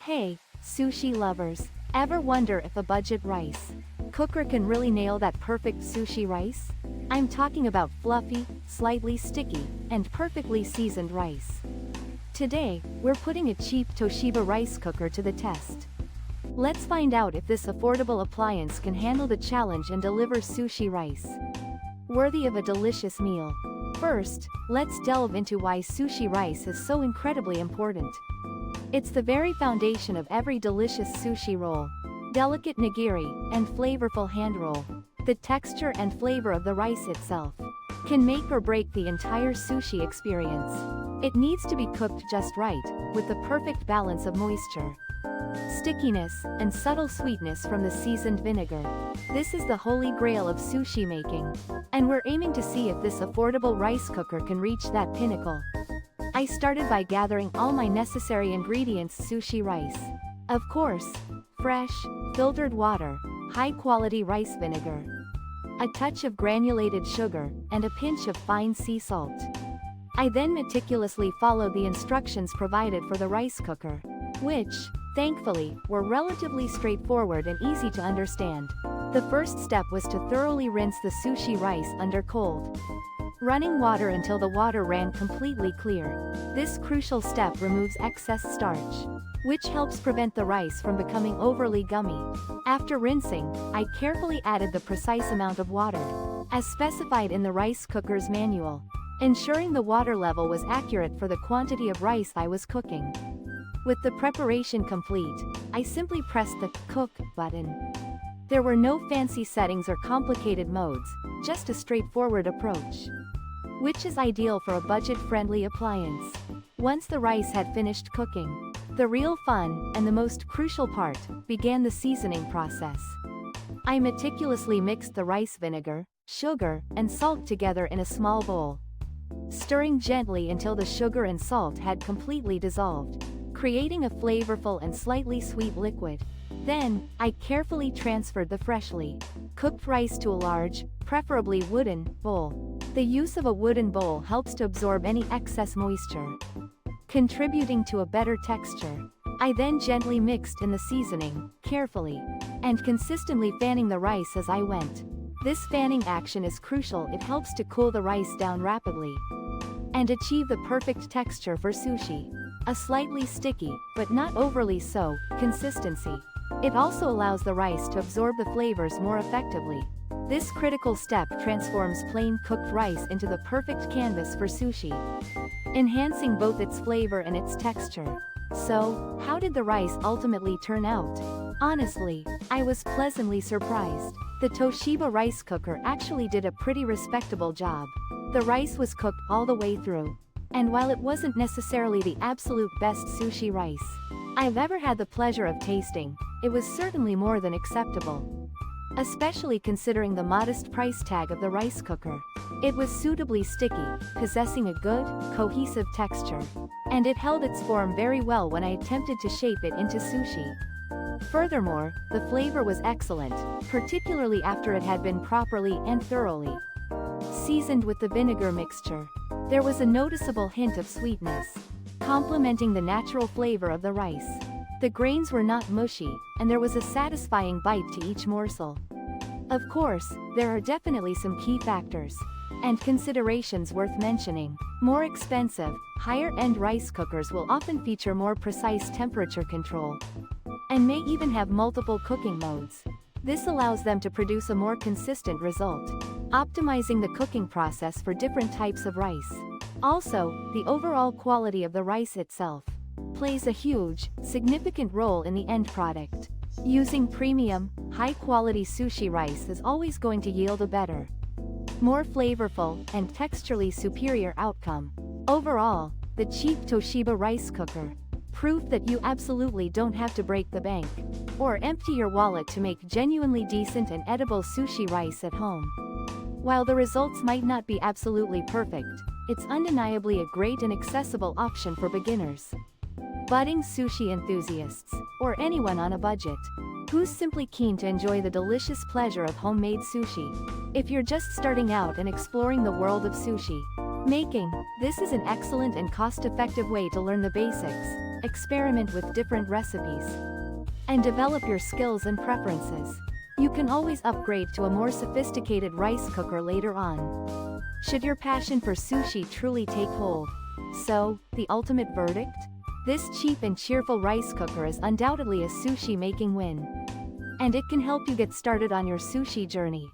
Hey, sushi lovers, ever wonder if a budget rice cooker can really nail that perfect sushi rice? I'm talking about fluffy, slightly sticky, and perfectly seasoned rice. Today, we're putting a cheap Toshiba rice cooker to the test. Let's find out if this affordable appliance can handle the challenge and deliver sushi rice worthy of a delicious meal. First, let's delve into why sushi rice is so incredibly important. It's the very foundation of every delicious sushi roll, delicate nigiri, and flavorful hand roll. The texture and flavor of the rice itself can make or break the entire sushi experience. It needs to be cooked just right, with the perfect balance of moisture, stickiness, and subtle sweetness from the seasoned vinegar. This is the holy grail of sushi making, and we're aiming to see if this affordable rice cooker can reach that pinnacle. I started by gathering all my necessary ingredients: sushi rice, of course, fresh, filtered water, high-quality rice vinegar, a touch of granulated sugar, and a pinch of fine sea salt. I then meticulously followed the instructions provided for the rice cooker, which, thankfully, were relatively straightforward and easy to understand. The first step was to thoroughly rinse the sushi rice under cold running water until the water ran completely clear. This crucial step removes excess starch, which helps prevent the rice from becoming overly gummy. After rinsing, I carefully added the precise amount of water, as specified in the rice cooker's manual, ensuring the water level was accurate for the quantity of rice I was cooking. With the preparation complete, I simply pressed the Cook button. There were no fancy settings or complicated modes, just a straightforward approach, which is ideal for a budget-friendly appliance. Once the rice had finished cooking, the real fun, and the most crucial part, began: the seasoning process. I meticulously mixed the rice vinegar, sugar, and salt together in a small bowl, stirring gently until the sugar and salt had completely dissolved, creating a flavorful and slightly sweet liquid. Then, I carefully transferred the freshly cooked rice to a large, preferably wooden, bowl. The use of a wooden bowl helps to absorb any excess moisture, contributing to a better texture. I then gently mixed in the seasoning, carefully and consistently fanning the rice as I went. This fanning action is crucial. It helps to cool the rice down rapidly and achieve the perfect texture for sushi. A slightly sticky, but not overly so, consistency. It also allows the rice to absorb the flavors more effectively. This critical step transforms plain cooked rice into the perfect canvas for sushi, enhancing both its flavor and its texture. So, how did the rice ultimately turn out? Honestly, I was pleasantly surprised. The Toshiba rice cooker actually did a pretty respectable job. The rice was cooked all the way through, and while it wasn't necessarily the absolute best sushi rice I've ever had the pleasure of tasting, it was certainly more than acceptable, especially considering the modest price tag of the rice cooker. It was suitably sticky, possessing a good, cohesive texture, and it held its form very well when I attempted to shape it into sushi. Furthermore, the flavor was excellent, particularly after it had been properly and thoroughly seasoned with the vinegar mixture. There was a noticeable hint of sweetness, complementing the natural flavor of the rice. The grains were not mushy, and there was a satisfying bite to each morsel. Of course, there are definitely some key factors and considerations worth mentioning. More expensive, higher-end rice cookers will often feature more precise temperature control, and may even have multiple cooking modes. This allows them to produce a more consistent result, optimizing the cooking process for different types of rice. Also, the overall quality of the rice itself plays a huge, significant role in the end product. Using premium, high-quality sushi rice is always going to yield a better, more flavorful, and texturally superior outcome. Overall, the cheap Toshiba rice cooker proved that you absolutely don't have to break the bank or empty your wallet to make genuinely decent and edible sushi rice at home. While the results might not be absolutely perfect, it's undeniably a great and accessible option for beginners, budding sushi enthusiasts, or anyone on a budget who's simply keen to enjoy the delicious pleasure of homemade sushi. If you're just starting out and exploring the world of sushi making, this is an excellent and cost-effective way to learn the basics experiment with different recipes, and develop your skills and preferences. You can always upgrade to a more sophisticated rice cooker later on, should your passion for sushi truly take hold. So, the ultimate verdict? This cheap and cheerful rice cooker is undoubtedly a sushi making win. And it can help you get started on your sushi journey.